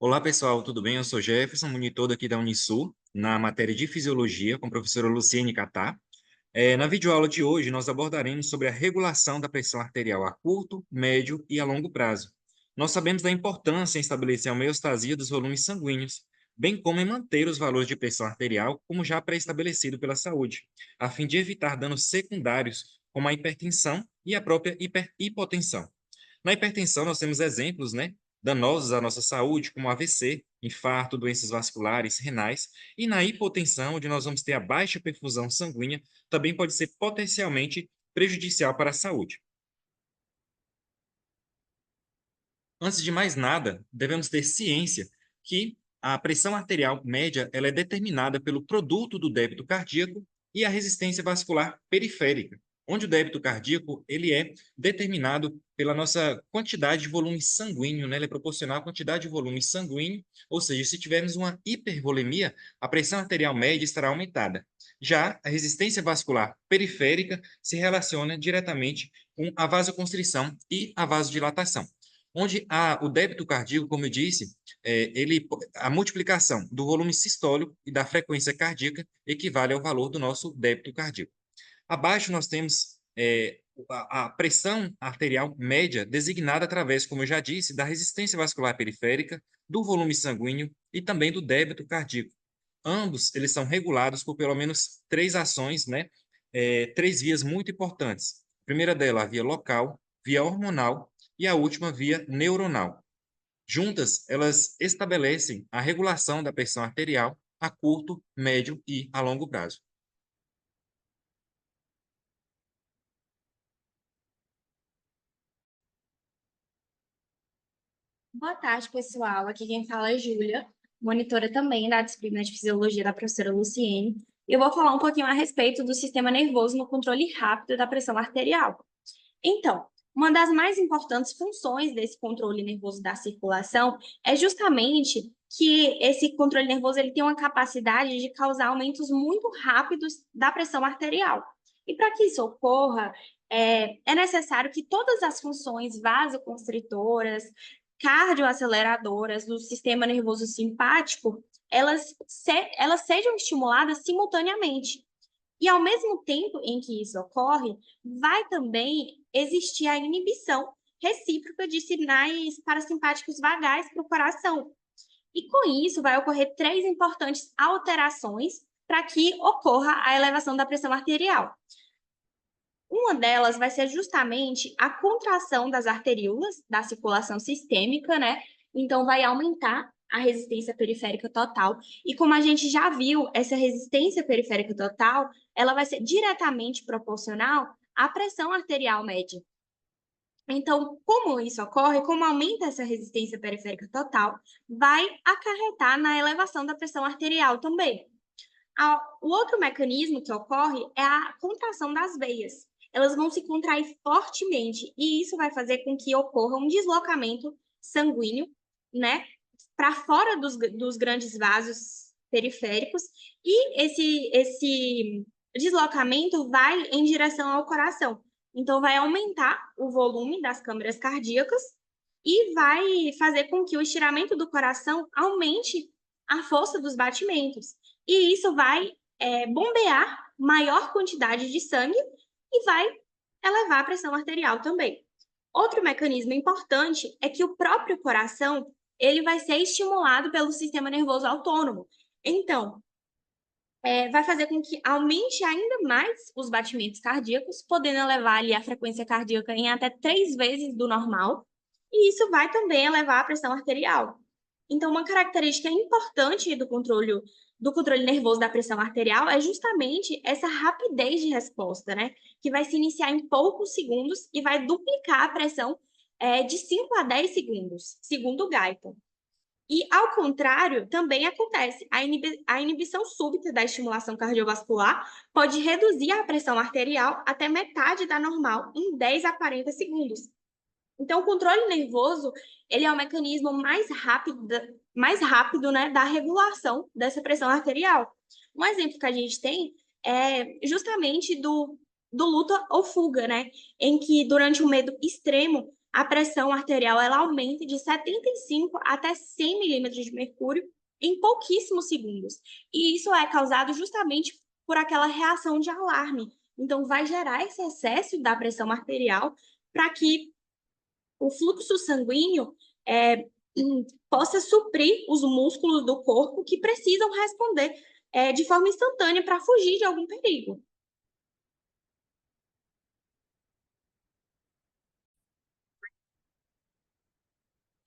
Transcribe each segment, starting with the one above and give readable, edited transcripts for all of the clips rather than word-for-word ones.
Olá, pessoal, tudo bem? Eu sou Jefferson, monitor daqui da Unisul, na matéria de Fisiologia, com a professora Luciene Catá. Na videoaula de hoje, nós abordaremos sobre a regulação da pressão arterial a curto, médio e a longo prazo. Nós sabemos da importância em estabelecer a homeostasia dos volumes sanguíneos, bem como em manter os valores de pressão arterial como já pré-estabelecido pela saúde, a fim de evitar danos secundários, como a hipertensão e a própria hipotensão. Na hipertensão, nós temos exemplos, né, danosos à nossa saúde, como AVC, infarto, doenças vasculares, renais, e na hipotensão, onde nós vamos ter a baixa perfusão sanguínea, também pode ser potencialmente prejudicial para a saúde. Antes de mais nada, devemos ter ciência que a pressão arterial média ela é determinada pelo produto do débito cardíaco e a resistência vascular periférica, onde o débito cardíaco ele é determinado pela nossa quantidade de volume sanguíneo, né? Ele é proporcional à quantidade de volume sanguíneo, ou seja, se tivermos uma hipervolemia, a pressão arterial média estará aumentada. Já a resistência vascular periférica se relaciona diretamente com a vasoconstrição e a vasodilatação onde o débito cardíaco, como eu disse, a multiplicação do volume sistólico e da frequência cardíaca equivale ao valor do nosso débito cardíaco. Abaixo nós temos a pressão arterial média, designada através, como eu já disse, da resistência vascular periférica, do volume sanguíneo e também do débito cardíaco. Ambos, eles são regulados por pelo menos três ações, né? Três vias muito importantes. A primeira dela, a via local, via hormonal e a última via neuronal. Juntas, elas estabelecem a regulação da pressão arterial a curto, médio e a longo prazo. Boa tarde, pessoal. Aqui quem fala é Júlia, monitora também da disciplina de Fisiologia da professora Luciene. E eu vou falar um pouquinho a respeito do sistema nervoso no controle rápido da pressão arterial. Então, uma das mais importantes funções desse controle nervoso da circulação é justamente que esse controle nervoso ele tem uma capacidade de causar aumentos muito rápidos da pressão arterial. E para que isso ocorra, é necessário que todas as funções vasoconstritoras, cardioaceleradoras do sistema nervoso simpático, elas sejam estimuladas simultaneamente. E ao mesmo tempo em que isso ocorre, vai também existir a inibição recíproca de sinais parasimpáticos vagais para o coração. E com isso vai ocorrer três importantes alterações para que ocorra a elevação da pressão arterial. Uma delas vai ser justamente a contração das arteríolas da circulação sistêmica, né? Então, vai aumentar a resistência periférica total. E como a gente já viu, essa resistência periférica total, ela vai ser diretamente proporcional à pressão arterial média. Então, como isso ocorre, como aumenta essa resistência periférica total, vai acarretar na elevação da pressão arterial também. O outro mecanismo que ocorre é a contração das veias. Elas vão se contrair fortemente e isso vai fazer com que ocorra um deslocamento sanguíneo, né, para fora dos grandes vasos periféricos e esse deslocamento vai em direção ao coração. Então, vai aumentar o volume das câmaras cardíacas e vai fazer com que o estiramento do coração aumente a força dos batimentos. E isso vai bombear maior quantidade de sangue e vai elevar a pressão arterial também. Outro mecanismo importante é que o próprio coração ele vai ser estimulado pelo sistema nervoso autônomo. Então, vai fazer com que aumente ainda mais os batimentos cardíacos, podendo elevar ali a frequência cardíaca em até 3 vezes do normal, e isso vai também elevar a pressão arterial. Então, uma característica importante do controle nervoso da pressão arterial é justamente essa rapidez de resposta, né? Que vai se iniciar em poucos segundos e vai duplicar a pressão de 5 a 10 segundos, segundo o Guyton. E, ao contrário, também acontece. A inibição súbita da estimulação cardiovascular pode reduzir a pressão arterial até metade da normal em 10 a 40 segundos. Então, o controle nervoso, ele é o mecanismo mais rápido, né, da regulação dessa pressão arterial. Um exemplo que a gente tem é justamente do luta ou fuga, né, em que durante um medo extremo, a pressão arterial ela aumenta de 75 até 100 milímetros de mercúrio em pouquíssimos segundos. E isso é causado justamente por aquela reação de alarme. Então, vai gerar esse excesso da pressão arterial para que o fluxo sanguíneo possa suprir os músculos do corpo que precisam responder de forma instantânea para fugir de algum perigo.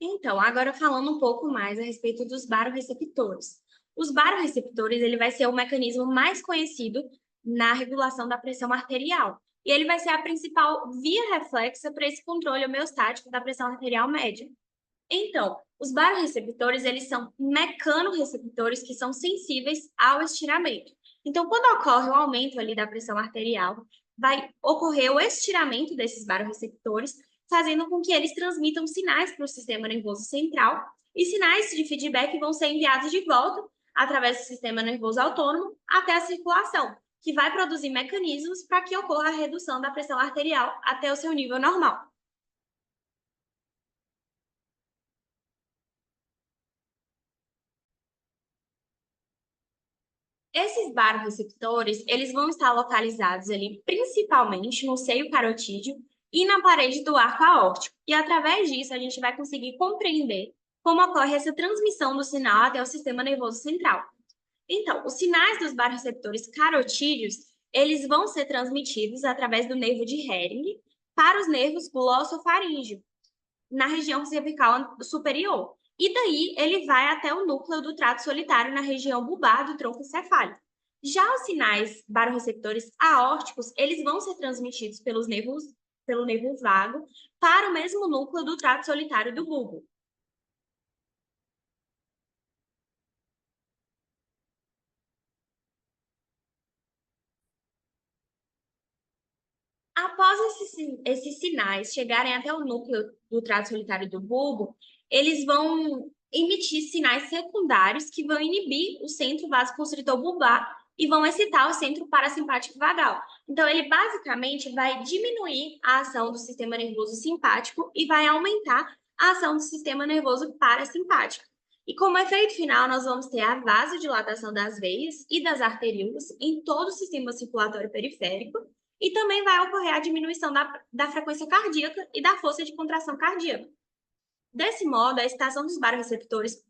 Então, agora falando um pouco mais a respeito dos barorreceptores. Os barorreceptores, ele vai ser o mecanismo mais conhecido na regulação da pressão arterial. E ele vai ser a principal via reflexa para esse controle homeostático da pressão arterial média. Então, os barorreceptores, eles são mecanorreceptores que são sensíveis ao estiramento. Então, quando ocorre o aumento ali da pressão arterial, vai ocorrer o estiramento desses barorreceptores, fazendo com que eles transmitam sinais para o sistema nervoso central, e sinais de feedback vão ser enviados de volta através do sistema nervoso autônomo até a circulação, que vai produzir mecanismos para que ocorra a redução da pressão arterial até o seu nível normal. Esses barorreceptores, eles vão estar localizados ali principalmente no seio carotídeo e na parede do arco aórtico. E através disso a gente vai conseguir compreender como ocorre essa transmissão do sinal até o sistema nervoso central. Então, os sinais dos barorreceptores carotídeos, eles vão ser transmitidos através do nervo de Hering para os nervos glossofaríngeo, na região cervical superior. E daí ele vai até o núcleo do trato solitário na região bulbar do tronco encefálico. Já os sinais barorreceptores aórticos, eles vão ser transmitidos pelo nervo vago para o mesmo núcleo do trato solitário do bulbo. Após esses sinais chegarem até o núcleo do trato solitário do bulbo, eles vão emitir sinais secundários que vão inibir o centro vasoconstritor bulbar e vão excitar o centro parasimpático vagal. Então, ele basicamente vai diminuir a ação do sistema nervoso simpático e vai aumentar a ação do sistema nervoso parasimpático. E como efeito final, nós vamos ter a vasodilatação das veias e das arteríolas em todo o sistema circulatório periférico, e também vai ocorrer a diminuição da frequência cardíaca e da força de contração cardíaca. Desse modo, a excitação dos barorreceptores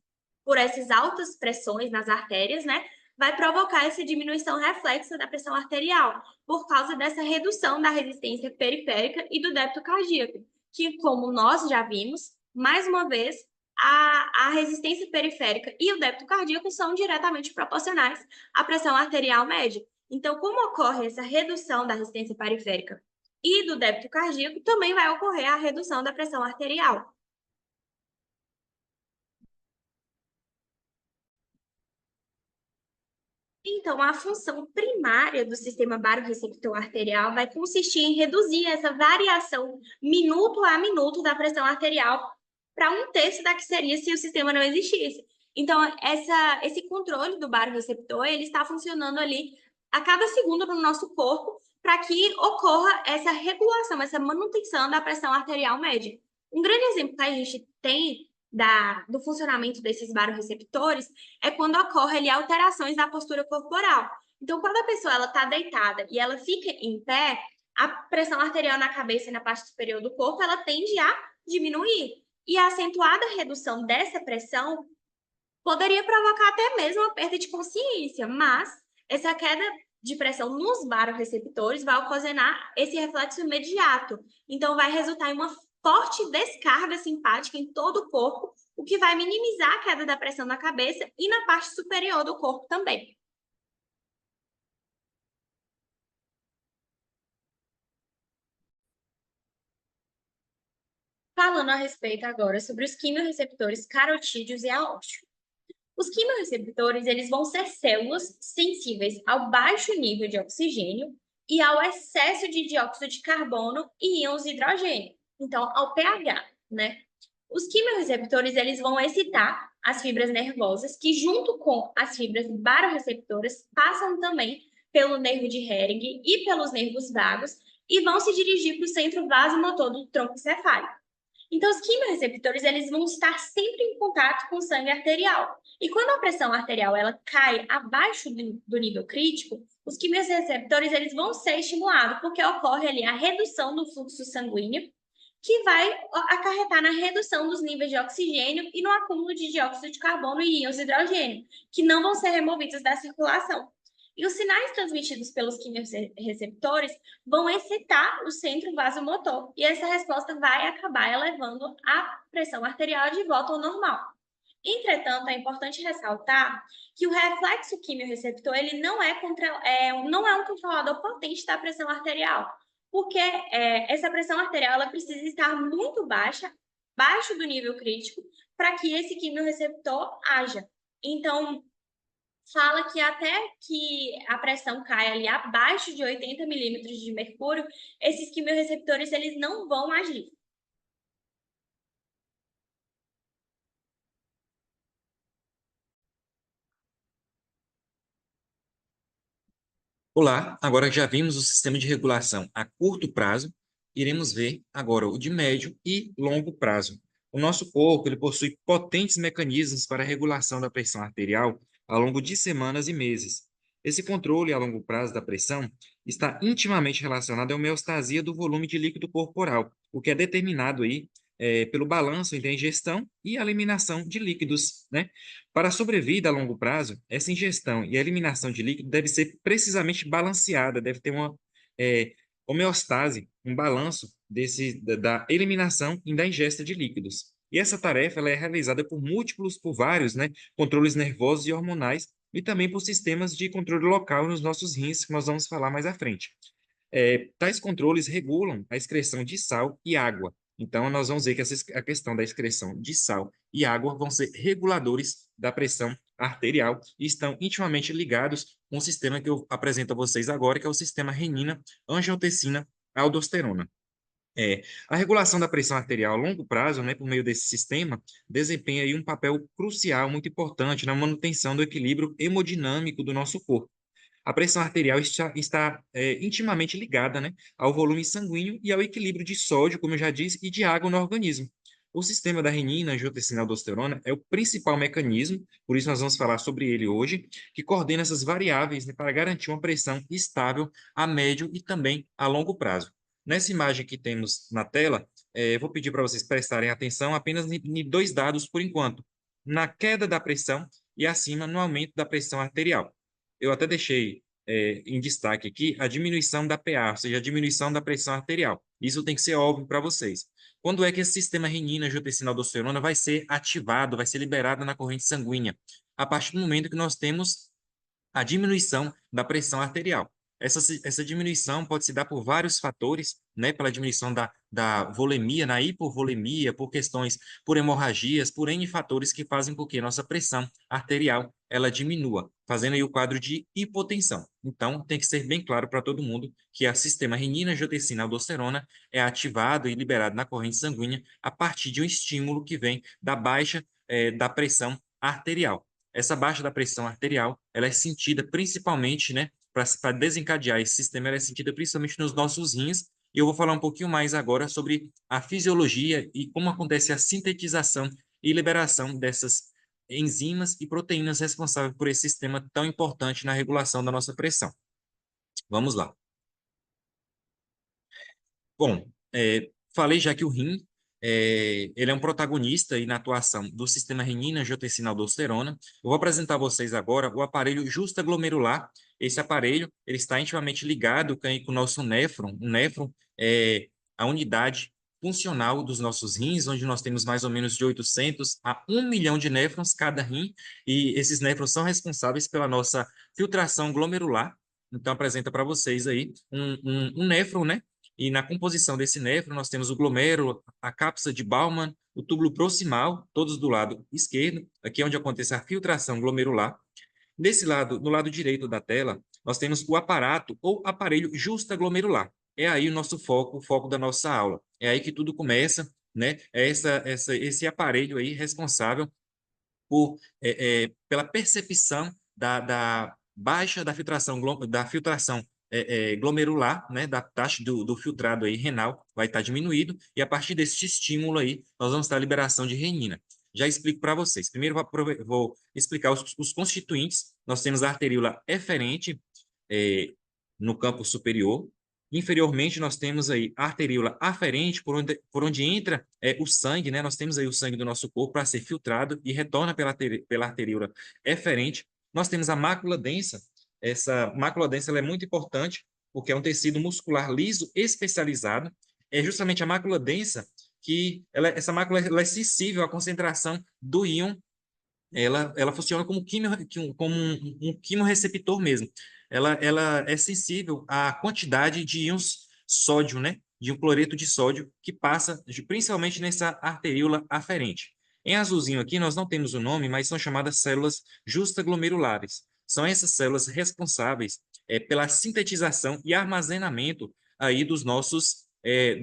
por essas altas pressões nas artérias, né, vai provocar essa diminuição reflexa da pressão arterial, por causa dessa redução da resistência periférica e do débito cardíaco, que, como nós já vimos, mais uma vez, a resistência periférica e o débito cardíaco são diretamente proporcionais à pressão arterial média. Então, como ocorre essa redução da resistência periférica e do débito cardíaco, também vai ocorrer a redução da pressão arterial. Então, a função primária do sistema barorreceptor arterial vai consistir em reduzir essa variação minuto a minuto da pressão arterial para um terço da que seria se o sistema não existisse. Então, esse controle do barorreceptor, ele está funcionando ali a cada segundo no nosso corpo para que ocorra essa regulação, essa manutenção da pressão arterial média. Um grande exemplo que a gente tem do funcionamento desses barorreceptores é quando ocorre ali alterações da postura corporal. Então, quando a pessoa está deitada e ela fica em pé, a pressão arterial na cabeça e na parte superior do corpo, ela tende a diminuir. E a acentuada redução dessa pressão poderia provocar até mesmo a perda de consciência, mas essa queda de pressão nos barorreceptores vai ocasionar esse reflexo imediato. Então, vai resultar em uma forte descarga simpática em todo o corpo, o que vai minimizar a queda da pressão na cabeça e na parte superior do corpo também. Falando a respeito agora sobre os quimiorreceptores carotídeos e aórticos. Os quimiorreceptores, eles vão ser células sensíveis ao baixo nível de oxigênio e ao excesso de dióxido de carbono e íons de hidrogênio, então ao pH, né? Os quimiorreceptores, eles vão excitar as fibras nervosas, que junto com as fibras barorreceptoras passam também pelo nervo de Hering e pelos nervos vagos e vão se dirigir para o centro vasomotor do tronco encefálico. Então, os quimiorreceptores, eles vão estar sempre em contato com o sangue arterial. E quando a pressão arterial ela cai abaixo do nível crítico, os quimiorreceptores eles vão ser estimulados, porque ocorre ali a redução do fluxo sanguíneo, que vai acarretar na redução dos níveis de oxigênio e no acúmulo de dióxido de carbono e íons de hidrogênio, que não vão ser removidos da circulação. E os sinais transmitidos pelos quimiorreceptores vão excitar o centro vasomotor, e essa resposta vai acabar elevando a pressão arterial de volta ao normal. Entretanto, é importante ressaltar que o reflexo quimiorreceptor ele não é um controlador potente da pressão arterial, porque essa pressão arterial ela precisa estar muito baixa, abaixo do nível crítico, para que esse quimiorreceptor haja. Então, fala que até que a pressão caia ali abaixo de 80 milímetros de mercúrio, esses quimiorreceptores eles não vão agir. Olá, agora que já vimos o sistema de regulação a curto prazo, iremos ver agora o de médio e longo prazo. O nosso corpo ele possui potentes mecanismos para a regulação da pressão arterial ao longo de semanas e meses. Esse controle a longo prazo da pressão está intimamente relacionado à homeostasia do volume de líquido corporal, o que é determinado aí pelo balanço entre a ingestão e a eliminação de líquidos, né? Para a sobrevida a longo prazo, essa ingestão e a eliminação de líquido deve ser precisamente balanceada, deve ter uma homeostase, um balanço da eliminação e da ingesta de líquidos. E essa tarefa ela é realizada por vários, né, controles nervosos e hormonais, e também por sistemas de controle local nos nossos rins, que nós vamos falar mais à frente. Tais controles regulam a excreção de sal e água. Então, nós vamos ver que a questão da excreção de sal e água vão ser reguladores da pressão arterial e estão intimamente ligados com o sistema que eu apresento a vocês agora, que é o sistema renina-angiotensina-aldosterona. A regulação da pressão arterial a longo prazo, né, por meio desse sistema, desempenha aí um papel crucial, muito importante na manutenção do equilíbrio hemodinâmico do nosso corpo. A pressão arterial está intimamente ligada, né, ao volume sanguíneo e ao equilíbrio de sódio, como eu já disse, e de água no organismo. O sistema da renina, angiotensina e aldosterona é o principal mecanismo, por isso nós vamos falar sobre ele hoje, que coordena essas variáveis, né, para garantir uma pressão estável a médio e também a longo prazo. Nessa imagem que temos na tela, vou pedir para vocês prestarem atenção apenas em dois dados por enquanto: na queda da pressão e acima no aumento da pressão arterial. Eu até deixei em destaque aqui a diminuição da PA, ou seja, a diminuição da pressão arterial. Isso tem que ser óbvio para vocês. Quando é que esse sistema renina, angiotensina, aldosterona vai ser ativado, vai ser liberado na corrente sanguínea? A partir do momento que nós temos a diminuição da pressão arterial. Essa diminuição pode se dar por vários fatores, né? Pela diminuição da volemia, na hipovolemia, por questões, por hemorragias, por N fatores que fazem com que nossa pressão arterial ela diminua, fazendo aí o quadro de hipotensão. Então, tem que ser bem claro para todo mundo que o sistema renina, angiotensina, aldosterona é ativado e liberado na corrente sanguínea a partir de um estímulo que vem da baixa da pressão arterial. Essa baixa da pressão arterial, ela é sentida principalmente, né, para desencadear esse sistema, ela é sentida principalmente nos nossos rins, e eu vou falar um pouquinho mais agora sobre a fisiologia e como acontece a sintetização e liberação dessas enzimas e proteínas responsáveis por esse sistema tão importante na regulação da nossa pressão. Vamos lá. Bom, falei já que o rim ele é um protagonista aí na atuação do sistema renina-angiotensina-aldosterona. Eu vou apresentar a vocês agora o aparelho justaglomerular. Esse aparelho ele está intimamente ligado com o nosso néfron. O néfron é a unidade funcional dos nossos rins, onde nós temos mais ou menos de 800 a 1 milhão de néfrons cada rim, e esses néfrons são responsáveis pela nossa filtração glomerular. Então, apresenta para vocês aí um néfron, né? E na composição desse néfron, nós temos o glomérulo, a cápsula de Bowman, o túbulo proximal, todos do lado esquerdo, aqui é onde acontece a filtração glomerular. Desse lado, no lado direito da tela, nós temos o aparato ou aparelho justaglomerular. É aí o nosso foco, o foco da nossa aula. É aí que tudo começa, né? É esse aparelho aí responsável pela percepção da baixa da filtração glomerular, né, da taxa do filtrado aí renal vai estar diminuído, e a partir desse estímulo aí, nós vamos ter a liberação de renina. Já explico para vocês. Primeiro, vou explicar os constituintes. Nós temos a arteríola eferente no campo superior. Inferiormente, nós temos aí a arteríola aferente, por onde entra o sangue, né? Nós temos aí o sangue do nosso corpo para ser filtrado e retorna pela arteríola eferente. Nós temos a mácula densa. Essa mácula densa ela é muito importante, porque é um tecido muscular liso especializado. É justamente a mácula densa que essa mácula ela é sensível à concentração do íon. Ela funciona como um quimioreceptor mesmo. Ela é sensível à quantidade de íons sódio, né? De um cloreto de sódio que passa principalmente nessa arteríola aferente. Em azulzinho aqui, nós não temos o nome, mas são chamadas células justaglomerulares. São essas células responsáveis pela sintetização e armazenamento aí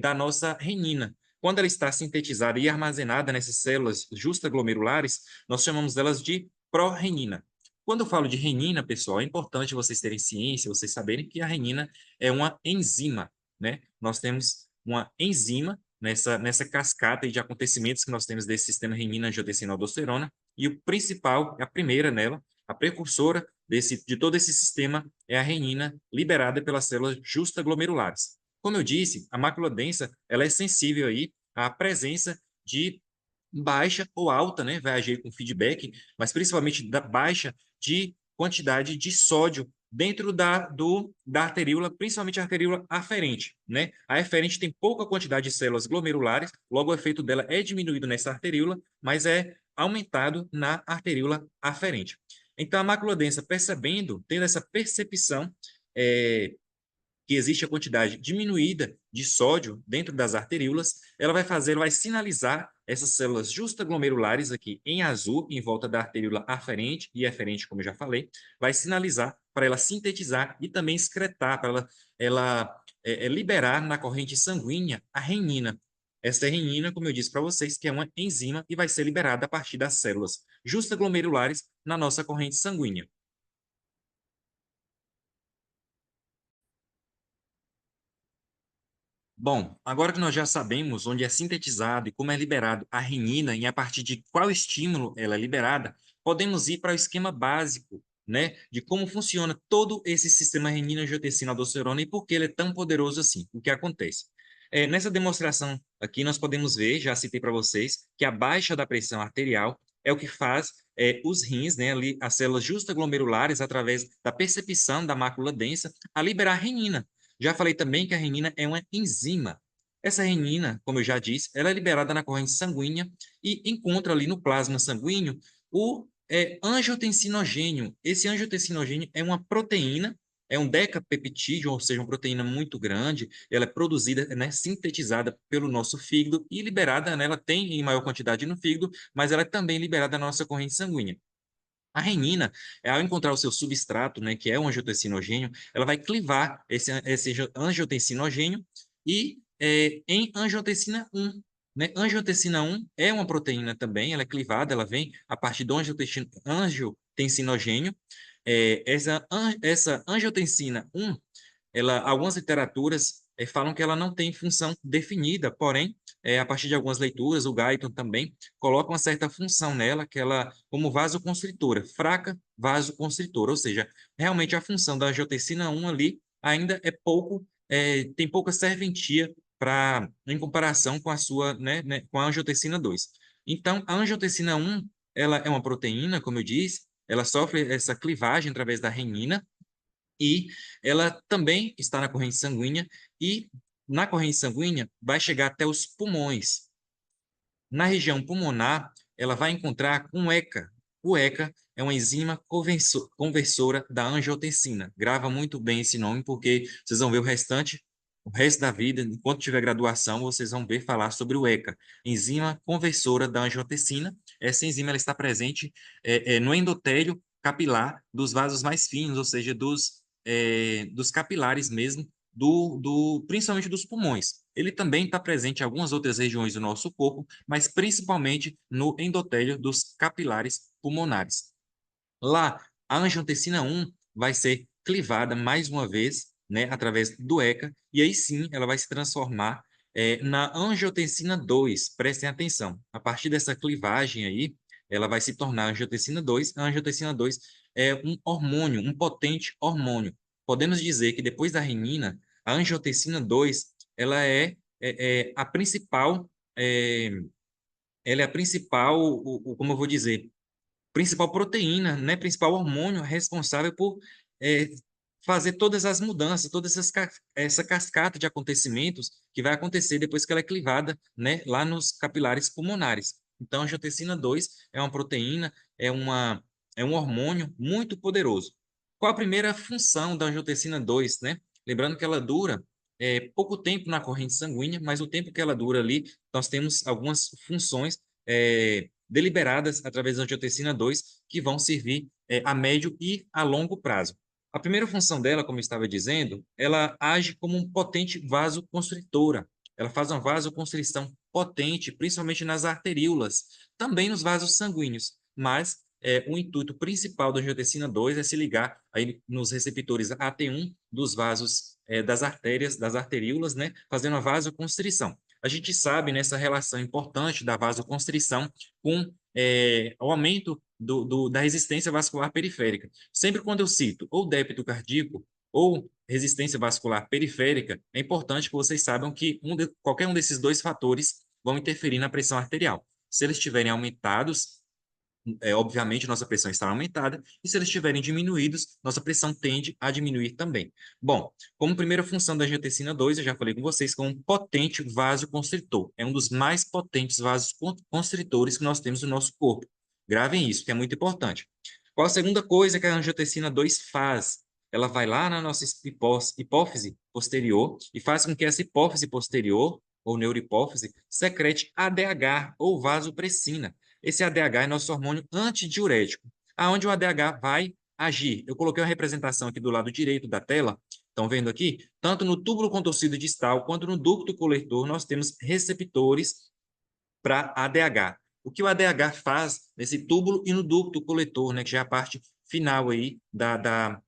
da nossa renina. Quando ela está sintetizada e armazenada nessas células justaglomerulares, nós chamamos delas de pró-renina. Quando eu falo de renina, pessoal, é importante vocês terem ciência, vocês saberem que a renina é uma enzima, né? Nós temos uma enzima nessa cascata de acontecimentos que nós temos desse sistema renina-angiotensina-aldosterona, e o principal, a primeira nela, a precursora de todo esse sistema é a renina liberada pelas células justaglomerulares. Como eu disse, a mácula densa ela é sensível aí à presença de baixa ou alta, né? Vai agir com feedback, mas principalmente da baixa de quantidade de sódio dentro da arteríola, principalmente a arteríola aferente, né? A eferente tem pouca quantidade de células glomerulares, logo o efeito dela é diminuído nessa arteríola, mas é aumentado na arteríola aferente. Então, a mácula densa, tendo essa percepção, que existe a quantidade diminuída de sódio dentro das arteríolas, ela vai sinalizar essas células justaglomerulares aqui em azul, em volta da arteríola aferente e eferente, como eu já falei, vai sinalizar para ela sintetizar e também excretar, para ela liberar na corrente sanguínea a renina. Essa renina, como eu disse para vocês, que é uma enzima e vai ser liberada a partir das células justaglomerulares na nossa corrente sanguínea. Bom, agora que nós já sabemos onde é sintetizado e como é liberado a renina e a partir de qual estímulo ela é liberada, podemos ir para o esquema básico, né, de como funciona todo esse sistema renina-angiotensina-aldosterona e por que ele é tão poderoso assim. O que acontece? Nessa demonstração aqui, nós podemos ver, já citei para vocês, que a baixa da pressão arterial é o que faz os rins, né, ali, as células justaglomerulares, através da percepção da mácula densa, a liberar renina. Já falei também que a renina é uma enzima. Essa renina, como eu já disse, ela é liberada na corrente sanguínea e encontra ali no plasma sanguíneo o angiotensinogênio. Esse angiotensinogênio é uma proteína, é um decapeptídeo, ou seja, uma proteína muito grande. Ela é produzida, né, sintetizada pelo nosso fígado e liberada, né, ela tem em maior quantidade no fígado, mas ela é também liberada na nossa corrente sanguínea. A renina, ao encontrar o seu substrato, né, que é o angiotensinogênio, ela vai clivar esse angiotensinogênio em angiotensina 1. Né? Angiotensina 1 é uma proteína também, ela é clivada, ela vem a partir do angiotensinogênio. Essa angiotensina 1, algumas literaturas falam que ela não tem função definida, porém, a partir de algumas leituras, o Guyton também coloca uma certa função nela, que ela, como vasoconstritora, fraca vasoconstritora, ou seja, realmente a função da angiotensina 1 ali ainda tem pouca serventia em comparação com a sua, com a angiotensina 2. Então, a angiotensina 1, ela é uma proteína, como eu disse, ela sofre essa clivagem através da renina, e ela também está na corrente sanguínea, e na corrente sanguínea vai chegar até os pulmões. Na região pulmonar, ela vai encontrar um ECA. O ECA é uma enzima conversora da angiotensina. Grava muito bem esse nome, porque vocês vão ver o resto da vida, enquanto tiver graduação, vocês vão ver falar sobre o ECA, enzima conversora da angiotensina. Essa enzima ela está presente no endotélio capilar dos vasos mais finos, ou seja, dos capilares mesmo, principalmente dos pulmões. Ele também está presente em algumas outras regiões do nosso corpo, mas principalmente no endotélio dos capilares pulmonares. Lá, a angiotensina 1 vai ser clivada mais uma vez, né, através do ECA, e aí sim ela vai se transformar na angiotensina 2. Prestem atenção. A partir dessa clivagem aí, ela vai se tornar angiotensina 2. A angiotensina 2 é um hormônio, um potente hormônio. Podemos dizer que depois da renina, a angiotensina 2, ela é a principal, é, ela é a principal, como eu vou dizer, principal proteína, né, principal hormônio responsável por é, fazer todas as mudanças, essa cascata de acontecimentos que vai acontecer depois que ela é clivada, né, lá nos capilares pulmonares. Então, a angiotensina 2 é uma proteína, é um hormônio muito poderoso. Qual a primeira função da angiotensina 2, né? Lembrando que ela dura pouco tempo na corrente sanguínea, mas o tempo que ela dura ali, nós temos algumas funções deliberadas através da angiotensina 2 que vão servir a médio e a longo prazo. A primeira função dela, como eu estava dizendo, ela age como um potente vasoconstritora. Ela faz uma vasoconstrição potente, principalmente nas arteríolas, também nos vasos sanguíneos, mas o intuito principal da angiotensina 2 é se ligar aí nos receptores AT1 dos vasos das artérias, das arteríolas, né, fazendo a vasoconstrição. A gente sabe nessa relação importante da vasoconstrição com o aumento da resistência vascular periférica. Sempre quando eu cito ou débito cardíaco ou resistência vascular periférica, é importante que vocês saibam que qualquer um desses dois fatores vão interferir na pressão arterial. Se eles estiverem aumentados, obviamente, nossa pressão estará aumentada, e se eles estiverem diminuídos, nossa pressão tende a diminuir também. Bom, como primeira função da angiotensina 2, eu já falei com vocês, que é um potente vasoconstritor. É um dos mais potentes vasoconstritores que nós temos no nosso corpo. Gravem isso, que é muito importante. Qual a segunda coisa que a angiotensina 2 faz? Ela vai lá na nossa hipófise posterior e faz com que essa hipófise posterior, ou neurohipófise, secrete ADH, ou vasopressina. Esse ADH é nosso hormônio antidiurético. Aonde o ADH vai agir? Eu coloquei uma representação aqui do lado direito da tela. Estão vendo aqui? Tanto no túbulo contorcido distal quanto no ducto coletor, nós temos receptores para ADH. O que o ADH faz nesse túbulo e no ducto coletor, né, que já é a parte final aí da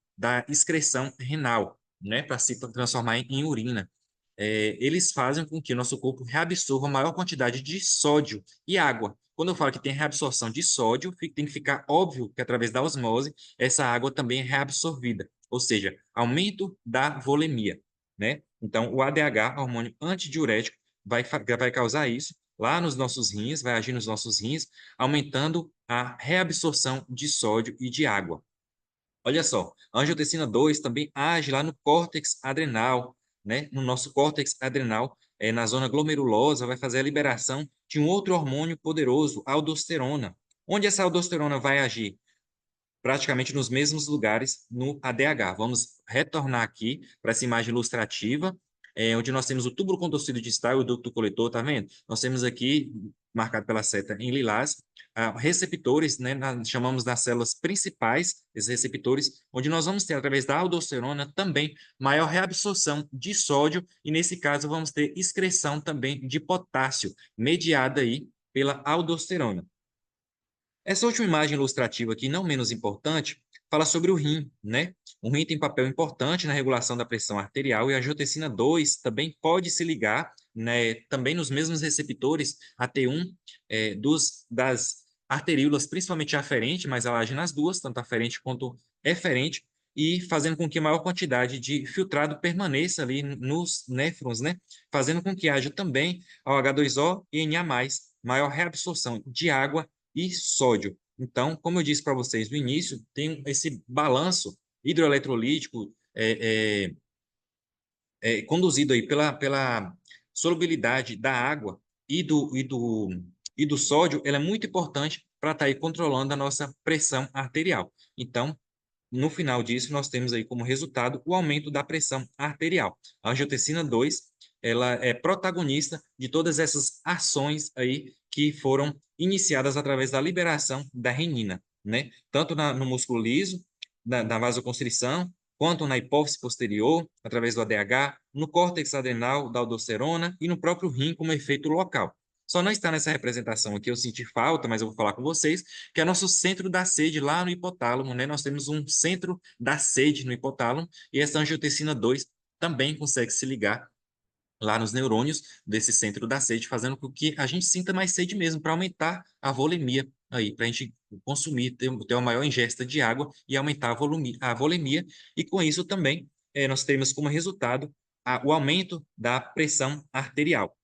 excreção renal, né, para se transformar em urina. Eles fazem com que o nosso corpo reabsorva a maior quantidade de sódio e água. Quando eu falo que tem reabsorção de sódio, tem que ficar óbvio que através da osmose, essa água também é reabsorvida, ou seja, aumento da volemia, né? Então, o ADH, hormônio antidiurético, vai causar isso lá nos nossos rins, vai agir nos nossos rins, aumentando a reabsorção de sódio e de água. Olha só, a angiotensina 2 também age lá no córtex adrenal, né? No nosso córtex adrenal, na zona glomerulosa, vai fazer a liberação de um outro hormônio poderoso, a aldosterona. Onde essa aldosterona vai agir? Praticamente nos mesmos lugares no ADH. Vamos retornar aqui para essa imagem ilustrativa, onde nós temos o túbulo contorcido distal e o ducto coletor, tá vendo? Nós temos aqui, marcado pela seta em lilás, receptores, né, chamamos das células principais, esses receptores, onde nós vamos ter, através da aldosterona, também maior reabsorção de sódio, e nesse caso vamos ter excreção também de potássio, mediada aí pela aldosterona. Essa última imagem ilustrativa aqui, não menos importante, fala sobre o rim, né? O rim tem papel importante na regulação da pressão arterial e a angiotensina 2 também pode se ligar, né, também nos mesmos receptores AT1 das arteríolas, principalmente aferente, mas ela age nas duas, tanto aferente quanto eferente, e fazendo com que maior quantidade de filtrado permaneça ali nos néfrons, né? Fazendo com que haja também OH2O e Na+, maior reabsorção de água e sódio. Então, como eu disse para vocês no início, tem esse balanço hidroeletrolítico conduzido aí pela solubilidade da água e do sódio, ela é muito importante para estar aí controlando a nossa pressão arterial. Então, no final disso, nós temos aí como resultado o aumento da pressão arterial. A angiotensina 2, ela é protagonista de todas essas ações aí que foram iniciadas através da liberação da renina, né? Tanto no músculo liso, na vasoconstrição, quanto na hipófise posterior, através do ADH, no córtex adrenal da aldosterona e no próprio rim como efeito local. Só não está nessa representação aqui, eu senti falta, mas eu vou falar com vocês, que é nosso centro da sede lá no hipotálamo, né? Nós temos um centro da sede no hipotálamo e essa angiotensina 2 também consegue se ligar lá nos neurônios desse centro da sede, fazendo com que a gente sinta mais sede mesmo, para aumentar a volemia aí, para a gente consumir, ter uma maior ingesta de água e aumentar a volemia, e com isso também nós temos como resultado o aumento da pressão arterial.